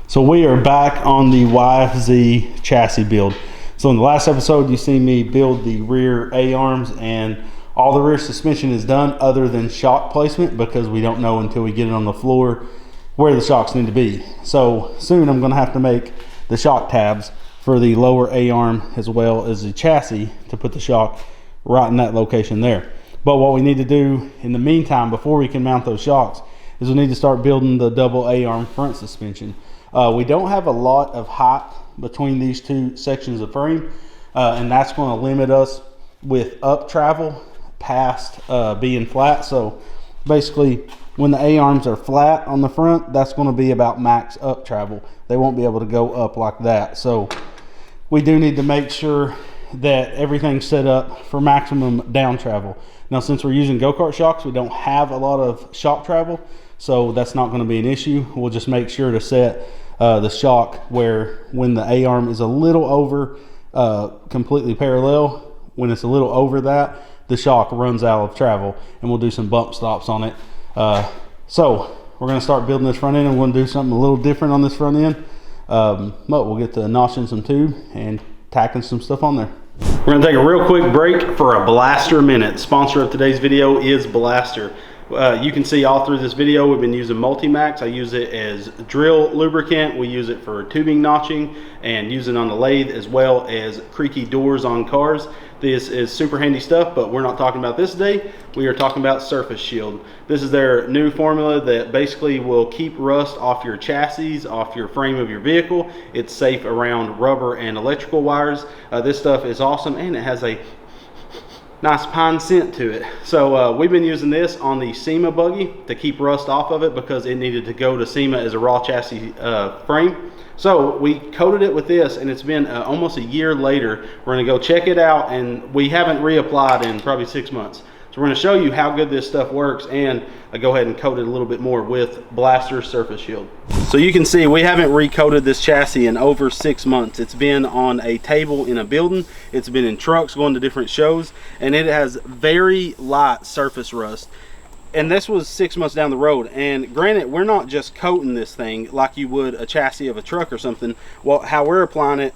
So we are back on the YZ chassis build. So in the last episode, you see me build the rear A-arms, and all the rear suspension is done other than shock placement, because we don't know until we get it on the floor where the shocks need to be. So soon I'm gonna have to make the shock tabs for the lower A-arm as well as the chassis to put the shock right in that location there. But what we need to do in the meantime, before we can mount those shocks, is we need to start building the double A-arm front suspension. We don't have a lot of height between these two sections of frame, and that's going to limit us with up travel past being flat. So basically, when the A-arms are flat on the front, that's going to be about max up travel. They won't be able to go up like that. So we do need to make sure that everything's set up for maximum down travel. Now, since we're using go-kart shocks, we don't have a lot of shock travel, so that's not going to be an issue. We'll just make sure to set the shock where when the A-arm is a little over completely parallel, when it's a little over that, the shock runs out of travel, and we'll do some bump stops on it. So we're going to start building this front end, and we're going to do something a little different on this front end. But we'll get to notching some tube and tacking some stuff on there. We're going to take a real quick break for a Blaster Minute. Sponsor of today's video is Blaster. You can see all through this video we've been using Multimax. I use it as drill lubricant. We use it for tubing notching and use it on the lathe, as well as creaky doors on cars. This is super handy stuff, but we're not talking about this today. We are talking about Surface Shield. This is their new formula that basically will keep rust off your chassis, off your frame of your vehicle. It's safe around rubber and electrical wires. This stuff is awesome, and it has a nice pine scent to it. So we've been using this on the SEMA buggy to keep rust off of it, because it needed to go to SEMA as a raw chassis frame. So we coated it with this, and it's been almost a year later. We're going to go check it out, and we haven't reapplied in probably 6 months. So we're going to show you how good this stuff works, and go ahead and coat it a little bit more with Blaster Surface Shield. So you can see we haven't recoated this chassis in over 6 months. It's been on a table in a building. It's been in trucks going to different shows, and it has very light surface rust. And this was 6 months down the road. And granted, we're not just coating this thing like you would a chassis of a truck or something. Well, how we're applying it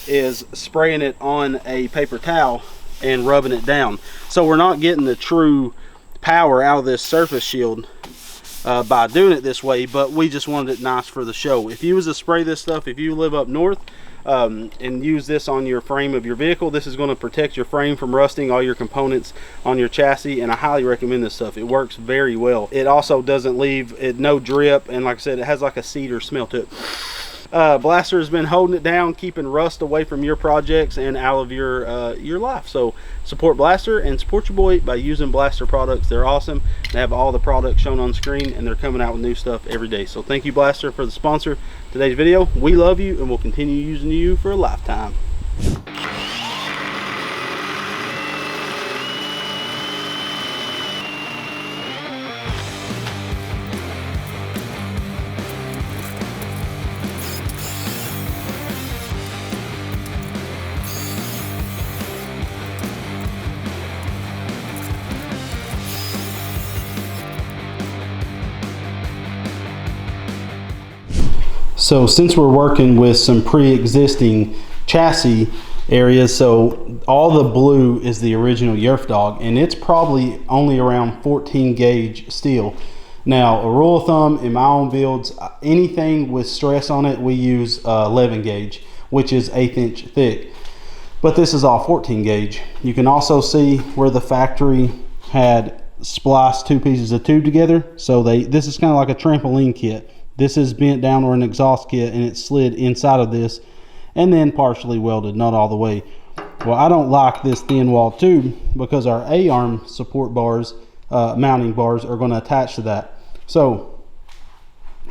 is spraying it on a paper towel and rubbing it down. So we're not getting the true power out of this surface shield by doing it this way, but we just wanted it nice for the show. If you was to spray this stuff, if you live up north and use this on your frame of your vehicle, this is going to protect your frame from rusting, all your components on your chassis, and I highly recommend this stuff. It works very well. It also doesn't leave it no drip, and like I said, it has like a cedar smell to it. Blaster has been holding it down, keeping rust away from your projects and out of your life. So support Blaster and support your boy by using Blaster products. They're awesome. They have all the products shown on screen, and they're coming out with new stuff every day. So thank you, Blaster, for the sponsor of today's video. We love you, and we'll continue using you for a lifetime. So since we're working with some pre-existing chassis areas, so all the blue is the original Yerfdog, and it's probably only around 14 gauge steel. Now, a rule of thumb in my own builds, anything with stress on it, we use 11 gauge, which is 1/8 inch thick. But this is all 14 gauge. You can also see where the factory had spliced two pieces of tube together. So this is kind of like a trampoline kit. This is bent down or an exhaust kit, and it slid inside of this and then partially welded, not all the way. Well, I don't like this thin wall tube, because our A-arm support bars, mounting bars, are going to attach to that. So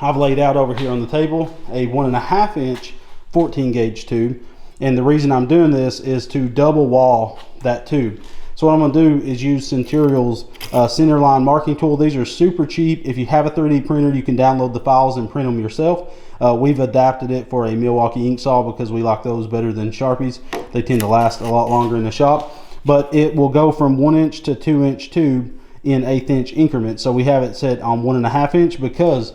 I've laid out over here on the table a 1.5 inch 14 gauge tube, and the reason I'm doing this is to double wall that tube. So what I'm going to do is use Centurial's center line marking tool. These are super cheap. If you have a 3D printer, you can download the files and print them yourself. We've adapted it for a Milwaukee ink saw because we like those better than Sharpies. They tend to last a lot longer in the shop. But it will go from 1 inch to 2 inch tube in 1/8 inch increments. So we have it set on 1.5 inch because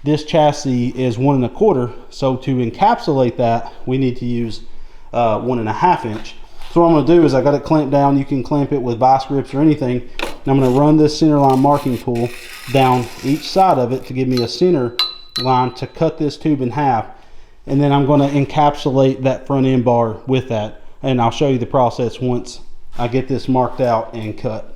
This chassis is 1 1/4, so to encapsulate that, we need to use 1 1/2 inch. So what I'm going to do is I got it clamped down. You can clamp it with vice grips or anything. And I'm going to run this center line marking tool down each side of it to give me a center line to cut this tube in half. And then I'm going to encapsulate that front end bar with that. And I'll show you the process once I get this marked out and cut.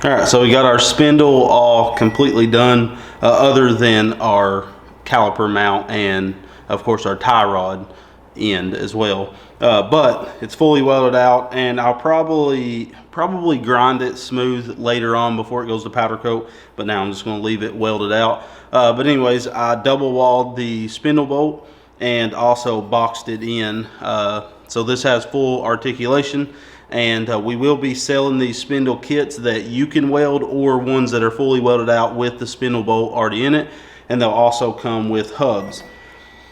All right, so we got our spindle all completely done, other than our caliper mount and of course our tie rod end as well. But it's fully welded out, and I'll probably grind it smooth later on before it goes to powder coat, but now I'm just going to leave it welded out. But anyways, I double walled the spindle bolt and also boxed it in, so this has full articulation. And we will be selling these spindle kits that you can weld, or ones that are fully welded out with the spindle bolt already in it, and they'll also come with hubs.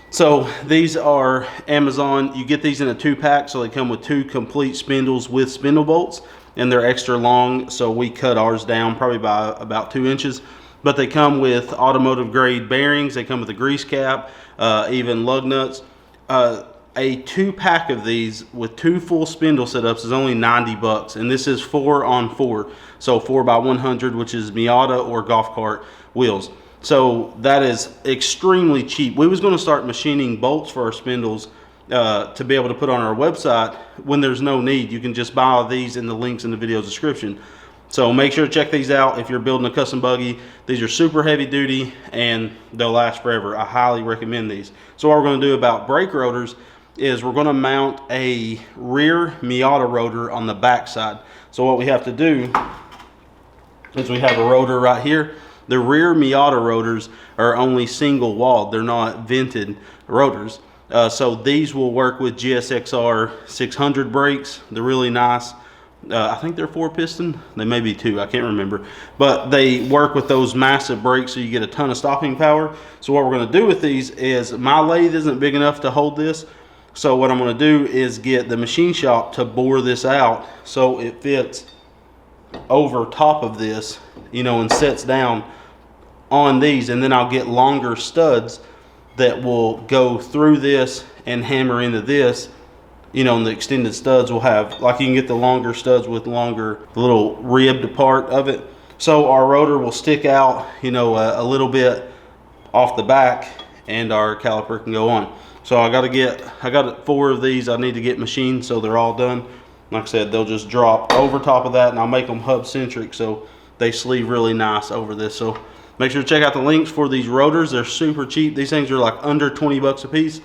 So these are Amazon. You get these in a 2-pack, so they come with 2 complete spindles with spindle bolts, and they're extra long, so we cut ours down probably by about 2 inches. But they come with automotive grade bearings, they come with a grease cap, even lug nuts. A 2-pack of these with 2 full spindle setups is only 90 bucks, and this is 4x4, so 4x100, which is Miata or golf cart wheels. So that is extremely cheap. We was going to start machining bolts for our spindles to be able to put on our website when there's no need. You can just buy these in the links in the video description. So make sure to check these out if you're building a custom buggy. These are super heavy duty and they'll last forever. I highly recommend these. So what we're going to do about brake rotors is we're going to mount a rear Miata rotor on the back side. So what we have to do is we have a rotor right here. The rear Miata rotors are only single walled. They're not vented rotors. So these will work with GSXR 600 brakes. They're really nice. I think they're 4-piston. They may be 2, I can't remember. But they work with those massive brakes, so you get a ton of stopping power. So what we're going to do with these is, my lathe isn't big enough to hold this. So what I'm going to do is get the machine shop to bore this out so it fits over top of this, you know, and sets down on these. And then I'll get longer studs that will go through this and hammer into this, you know, and the extended studs will have, like, you can get the longer studs with longer, the little ribbed part of it. So our rotor will stick out, you know, a little bit off the back, and our caliper can go on. So I got 4 of these I need to get machined, so they're all done. Like I said, they'll just drop over top of that, and I'll make them hub centric so they sleeve really nice over this. So make sure to check out the links for these rotors. They're super cheap. These things are like under 20 bucks a piece.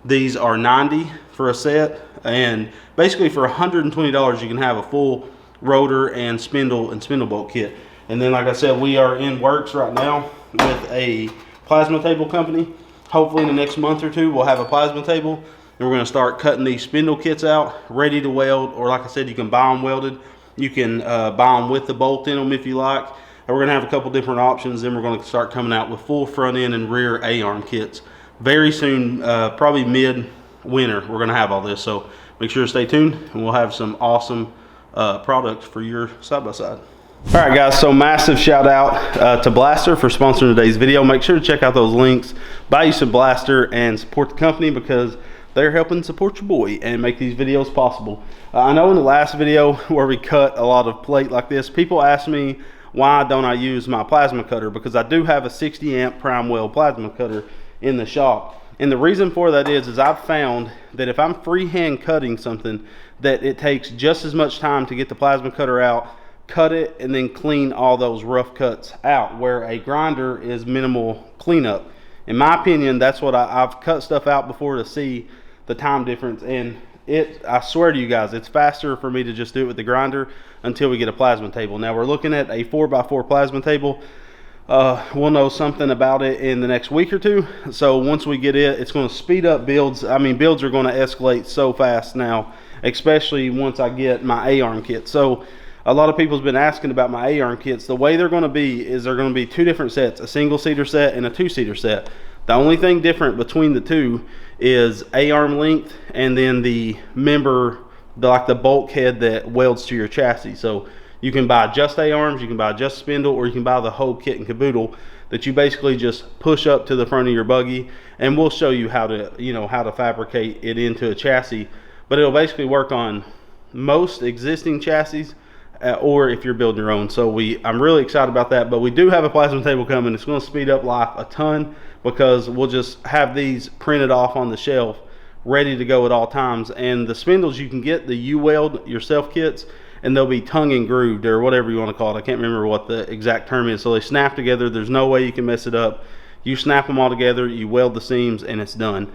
These are 90 for a set, and basically for $120 you can have a full rotor and spindle bolt kit. And then, like I said, we are in works right now with a plasma table company. Hopefully in the next month or 2 we'll have a plasma table, and we're going to start cutting these spindle kits out ready to weld. Or like I said, you can buy them welded. You can buy them with the bolt in them if you like. And we're going to have a couple different options. Then we're going to start coming out with full front end and rear A-arm kits very soon. Probably mid-winter we're going to have all this, so make sure to stay tuned, and we'll have some awesome products for your side-by-side. All right, guys, so massive shout out to Blaster for sponsoring today's video. Make sure to check out those links, buy you some Blaster, and support the company, because they're helping support your boy and make these videos possible. I know in the last video where we cut a lot of plate like this, people ask me why don't I use my plasma cutter, because I do have a 60 amp prime well plasma cutter in the shop. And the reason for that is I've found that if I'm freehand cutting something, that it takes just as much time to get the plasma cutter out, cut it, and then clean all those rough cuts out, where a grinder is minimal cleanup. In my opinion, that's what I've cut stuff out before to see the time difference, and I swear to you guys, it's faster for me to just do it with the grinder until we get a plasma table. Now we're looking at a 4x4 plasma table. We'll know something about it in the next week or 2. So once we get it, it's going to speed up builds. I mean, builds are going to escalate so fast now, especially once I get my A-arm kit. So a lot of people's been asking about my A-arm kits. The way they're going to be is they're going to be 2 different sets, a single-seater set and a 2-seater set. The only thing different between the 2 is A-arm length, and then the member, like the bulkhead that welds to your chassis. So you can buy just A-arms, you can buy just spindle, or you can buy the whole kit and caboodle that you basically just push up to the front of your buggy, and we'll show you how to, you know, how to fabricate it into a chassis. But it'll basically work on most existing chassis, or if you're building your own. So I'm really excited about that. But we do have a plasma table coming. It's going to speed up life a ton, because we'll just have these printed off on the shelf ready to go at all times. And the spindles, you can get the U-weld yourself kits, and they'll be tongue and grooved or whatever you want to call it. I can't remember what the exact term is. So they snap together. There's no way you can mess it up. You snap them all together, you weld the seams, and it's done.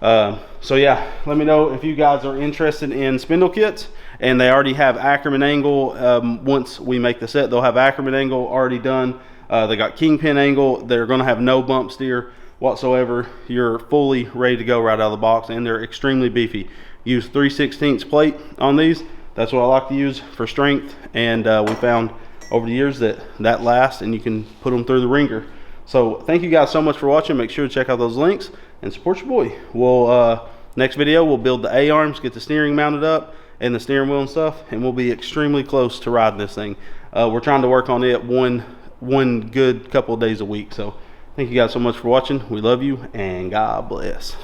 So yeah, let me know if you guys are interested in spindle kits. And they already have Ackerman angle. Once we make the set, they'll have Ackerman angle already done. They got kingpin angle. They're going to have no bump steer whatsoever. You're fully ready to go right out of the box, and they're extremely beefy. Use 3/16 plate on these. That's what I like to use for strength, and we found over the years that lasts, and you can put them through the ringer. So thank you guys so much for watching. Make sure to check out those links and support your boy. We'll next video we'll build the A-arms, get the steering mounted up and the steering wheel and stuff, and we'll be extremely close to riding this thing. We're trying to work on it one good couple of days a week. So thank you guys so much for watching. We love you, and God bless.